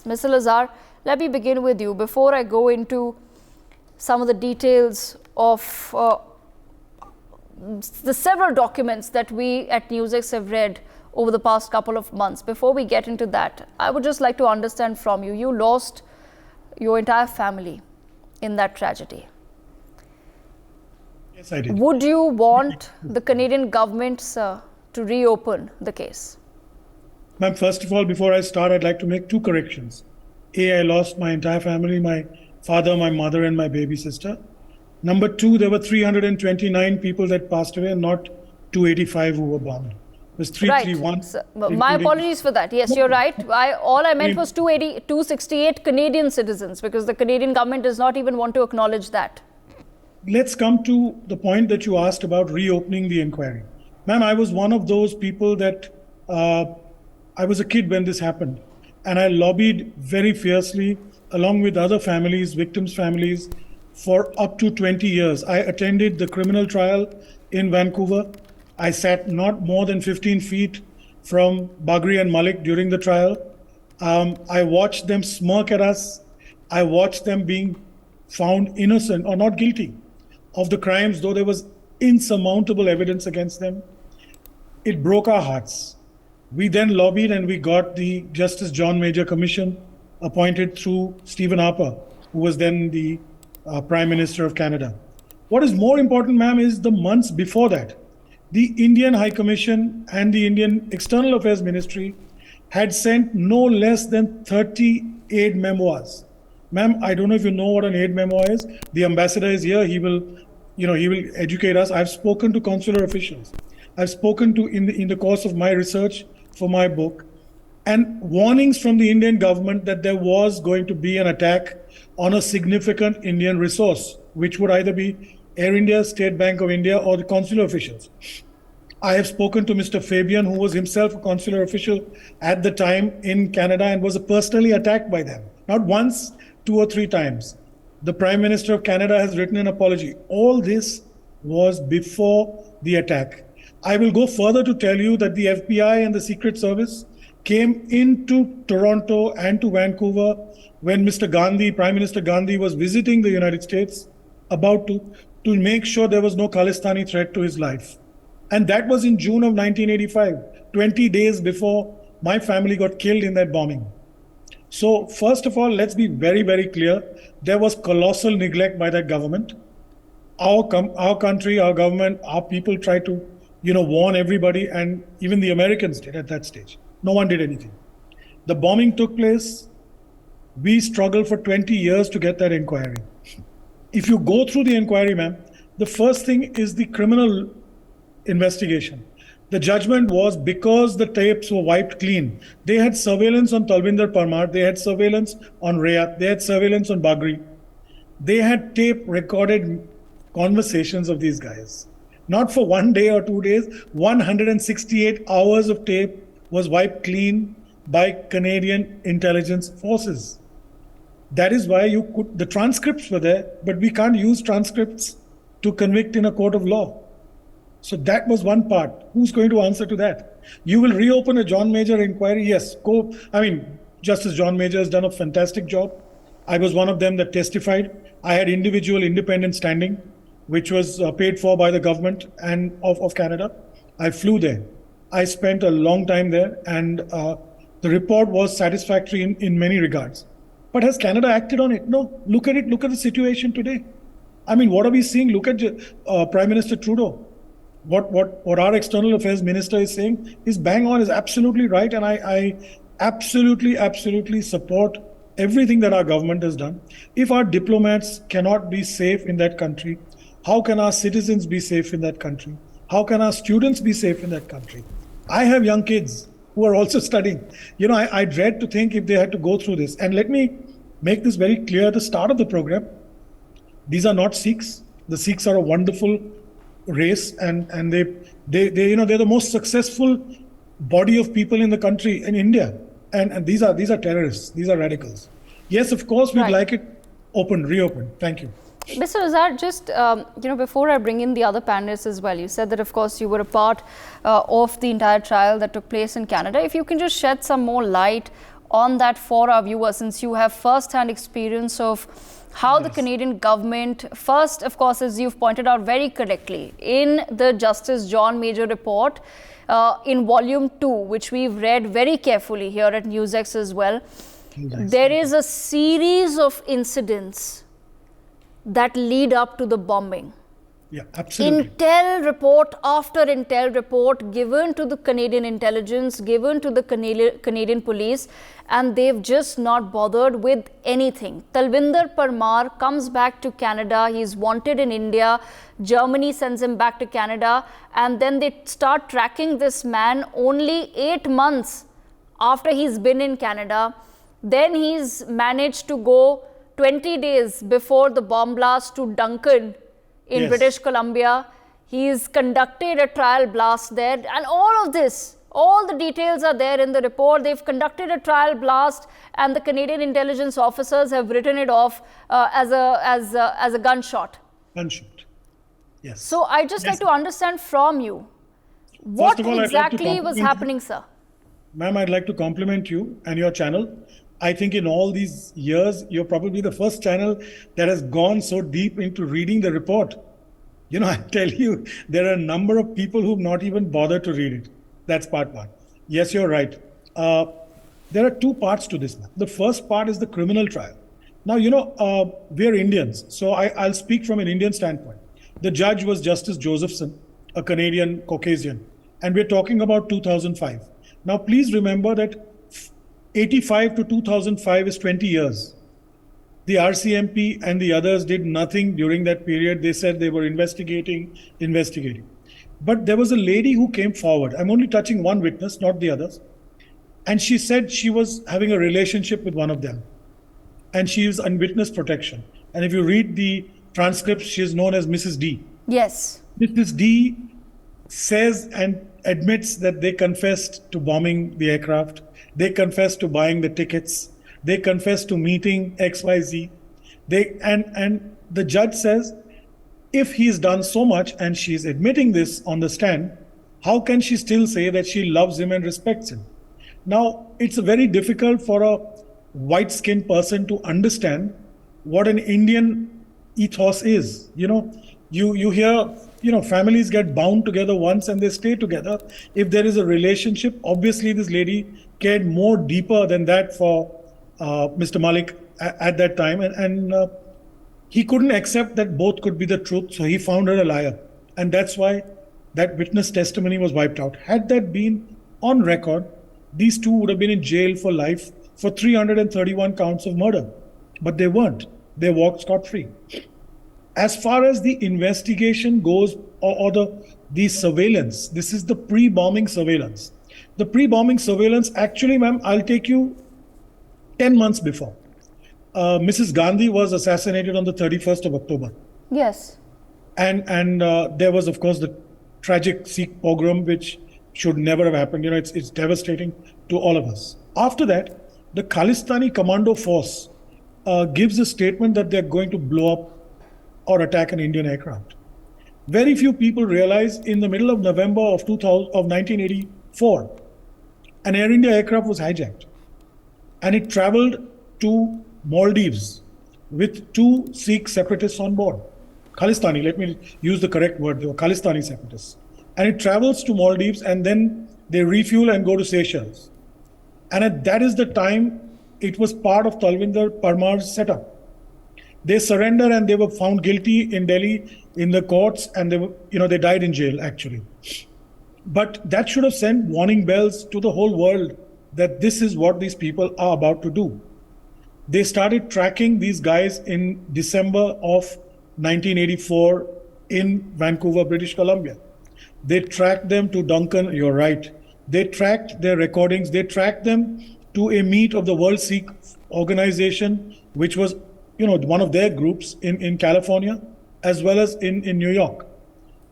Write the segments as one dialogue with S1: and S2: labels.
S1: Mr. Lazar, let me begin with you. Before I go into some of the details of the several documents that we at NewsX have read over the past couple of months, before we get into that, I would just like to understand from you, you lost your entire family in that tragedy.
S2: Yes, I did.
S1: Would you want the Canadian government, sir, to reopen the case?
S2: Ma'am, first of all, before I start, I'd like to make two corrections. A, I lost my entire family, my father, my mother, and my baby sister. Number two, there were 329 people that passed away and not 285 who were bombed. It was 331.
S1: Right. My apologies for that. Yes, you're right. All I meant was 268 Canadian citizens, because the Canadian government does not even want to acknowledge that.
S2: Let's come to the point that you asked about reopening the inquiry. Ma'am, I was one of those people that I was a kid when this happened, and I lobbied very fiercely along with other families, victims' families, for up to 20 years. I attended the criminal trial in Vancouver. I sat not more than 15 feet from Bagri and Malik during the trial. I watched them smirk at us. I watched them being found innocent or not guilty of the crimes, though there was insurmountable evidence against them. It broke our hearts. We then lobbied and we got the Justice John Major Commission appointed through Stephen Harper, who was then the Prime Minister of Canada. What is more important, ma'am, is the months before that, the Indian High Commission and the Indian External Affairs Ministry had sent no less than 30 aid memoirs. Ma'am, I don't know if you know what an aid memoir is. The ambassador is here. He will educate us. I've spoken to consular officials. I've spoken to in the course of my research for my book, and warnings from the Indian government that there was going to be an attack on a significant Indian resource, which would either be Air India, State Bank of India, or the consular officials. I have spoken to Mr. Fabian, who was himself a consular official at the time in Canada and was personally attacked by them. Not once, 2 or 3 times. The Prime Minister of Canada has written an apology. All this was before the attack. I will go further to tell you that the FBI and the Secret Service came into Toronto and to Vancouver when Mr. Gandhi, Prime Minister Gandhi, was visiting the United States, about to make sure there was no Khalistani threat to his life. And that was in June of 1985, 20 days before my family got killed in that bombing. So first of all, let's be very, very clear. There was colossal neglect by that government. Our country, our government, our people tried to, warn everybody, and even the Americans did at that stage. No one did anything. The bombing took place. We struggled for 20 years to get that inquiry. If you go through the inquiry, ma'am, the first thing is the criminal investigation. The judgment was because the tapes were wiped clean. They had surveillance on Talvinder Parmar, they had surveillance on Rayat, they had surveillance on Bagri. They had tape recorded conversations of these guys. Not for 1 day or 2 days, 168 hours of tape was wiped clean by Canadian intelligence forces. That is why the transcripts were there, but we can't use transcripts to convict in a court of law. So that was one part. Who's going to answer to that? You will reopen a John Major inquiry? Yes, go. Justice John Major has done a fantastic job. I was one of them that testified. I had individual independent standing, which was paid for by the government and of Canada. I flew there. I spent a long time there, and the report was satisfactory in many regards. But has Canada acted on it? No. Look at it. Look at the situation today. What are we seeing? Look at Prime Minister Trudeau. What our External Affairs Minister is saying is bang on, is absolutely right. And I absolutely support everything that our government has done. If our diplomats cannot be safe in that country, how can our citizens be safe in that country? How can our students be safe in that country? I have young kids who are also studying. I dread to think if they had to go through this. And let me make this very clear at the start of the program. These are not Sikhs. The Sikhs are a wonderful race, and they're the most successful body of people in the country, in India. And these are terrorists. These are radicals. Yes, of course, we'd like it reopened. Thank you.
S1: Mr. Lazar, just before I bring in the other panelists as well, you said that, of course, you were a part of the entire trial that took place in Canada. If you can just shed some more light on that for our viewers, since you have first-hand experience of how the Canadian government, first, of course, as you've pointed out very correctly, in the Justice John Major report, in volume 2, which we've read very carefully here at NewsX as well, there is a series of incidents that lead up to the bombing.
S2: Yeah, absolutely.
S1: Intel report after intel report given to the Canadian intelligence, given to the Canadian police, and they've just not bothered with anything. Talvinder Parmar comes back to Canada. He's wanted in India. Germany sends him back to Canada, and then they start tracking this man only 8 months after he's been in Canada. Then he's managed to go 20 days before the bomb blast to Duncan in British Columbia. He's conducted a trial blast there, and all of this, all the details are there in the report. They've conducted a trial blast, and the Canadian intelligence officers have written it off as a gunshot.
S2: Gunshot. Yes.
S1: So I just like to understand from you, what exactly was happening, sir?
S2: Ma'am, I'd like to compliment you and your channel. I think in all these years, you're probably the first channel that has gone so deep into reading the report. You know, I tell you, there are a number of people who've not even bothered to read it. That's part one. Yes, you're right. There are two parts to this. The first part is the criminal trial. Now, you know, we're Indians, so I'll speak from an Indian standpoint. The judge was Justice Josephson, a Canadian Caucasian, and we're talking about 2005. Now, please remember that 85 to 2005 is 20 years. The RCMP and the others did nothing during that period. They said they were investigating. But there was a lady who came forward. I'm only touching one witness, not the others. And she said she was having a relationship with one of them. And she is on witness protection. And if you read the transcripts, she is known as Mrs. D.
S1: Yes.
S2: Mrs. D says and admits that they confessed to bombing the aircraft. They confessed to buying the tickets. They confessed to meeting XYZ. And the judge says, if he's done so much and she's admitting this on the stand, how can she still say that she loves him and respects him? Now, it's very difficult for a white-skinned person to understand what an Indian ethos is. You know, you hear, you know, families get bound together once and they stay together. If there is a relationship, obviously this lady cared more deeper than that for Mr. Malik at that time. And he couldn't accept that both could be the truth. So he found her a liar. And that's why that witness testimony was wiped out. Had that been on record, these two would have been in jail for life for 331 counts of murder. But they weren't. They walked scot-free. As far as the investigation goes, or the surveillance, this is the pre-bombing surveillance. The pre-bombing surveillance, actually, ma'am, I'll take you 10 months before. Mrs. Gandhi was assassinated on the 31st of October.
S1: Yes.
S2: And there was, of course, the tragic Sikh pogrom, which should never have happened. You know, it's devastating to all of us. After that, the Khalistani Commando Force gives a statement that they're going to blow up or attack an Indian aircraft. Very few people realize in the middle of November of 1984, an Air India aircraft was hijacked and it traveled to Maldives with 2 Sikh separatists on board. Khalistani, let me use the correct word, they were Khalistani separatists. And it travels to Maldives and then they refuel and go to Seychelles. And that is the time it was part of Talvinder Parmar's setup. They surrendered and they were found guilty in Delhi in the courts, and they died in jail actually. But that should have sent warning bells to the whole world that this is what these people are about to do. They started tracking these guys in December of 1984 in Vancouver, British Columbia. They tracked them to Duncan, you're right. They tracked their recordings. They tracked them to a meet of the World Sikh Organization, which was, one of their groups in California, as well as in New York,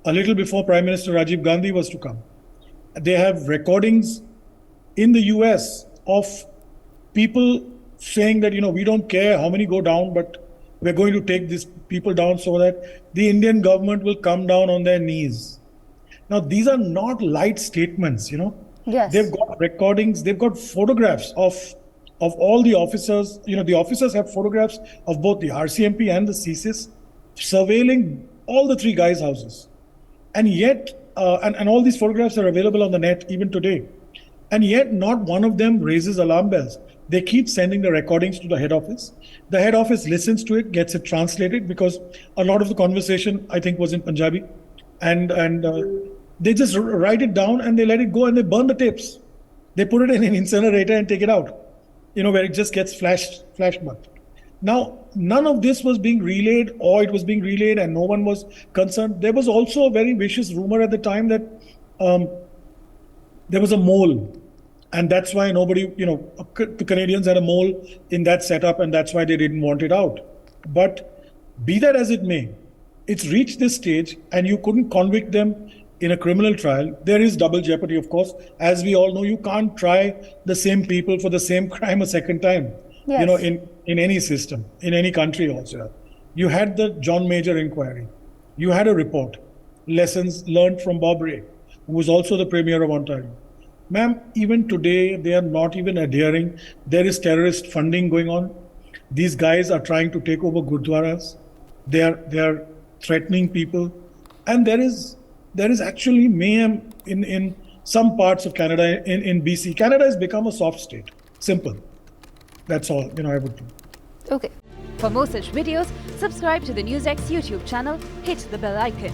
S2: a little before Prime Minister Rajiv Gandhi was to come. They have recordings in the US of people saying that, we don't care how many go down, but we're going to take these people down so that the Indian government will come down on their knees. Now, these are not light statements,
S1: Yes.
S2: They've got recordings, they've got photographs of of all the officers. The officers have photographs of both the RCMP and the CSIS surveilling all the three guys' houses. And yet, and all these photographs are available on the net even today. And yet, not one of them raises alarm bells. They keep sending the recordings to the head office. The head office listens to it, gets it translated, because a lot of the conversation, I think, was in Punjabi. And they just write it down and they let it go and they burn the tapes. They put it in an incinerator and take it out, where it just gets flash marked. Now, none of this was being relayed, or it was being relayed and no one was concerned. There was also a very vicious rumor at the time that there was a mole. And that's why nobody, the Canadians had a mole in that setup, and that's why they didn't want it out. But be that as it may, it's reached this stage and you couldn't convict them in a criminal trial. There is double jeopardy, of course. As we all know, you can't try the same people for the same crime a second time,
S1: yes.
S2: In any system, in any country also. You had the John Major inquiry. You had a report, lessons learned from Bob Ray, who was also the Premier of Ontario. Ma'am, even today, they are not even adhering. There is terrorist funding going on. These guys are trying to take over gurdwaras. They are threatening people. And there is actually mayhem in some parts of Canada, in BC. Canada has become a soft state. Simple. That's all, I would do.
S1: Okay.
S3: For more such videos, subscribe to the NewsX YouTube channel, hit the bell icon.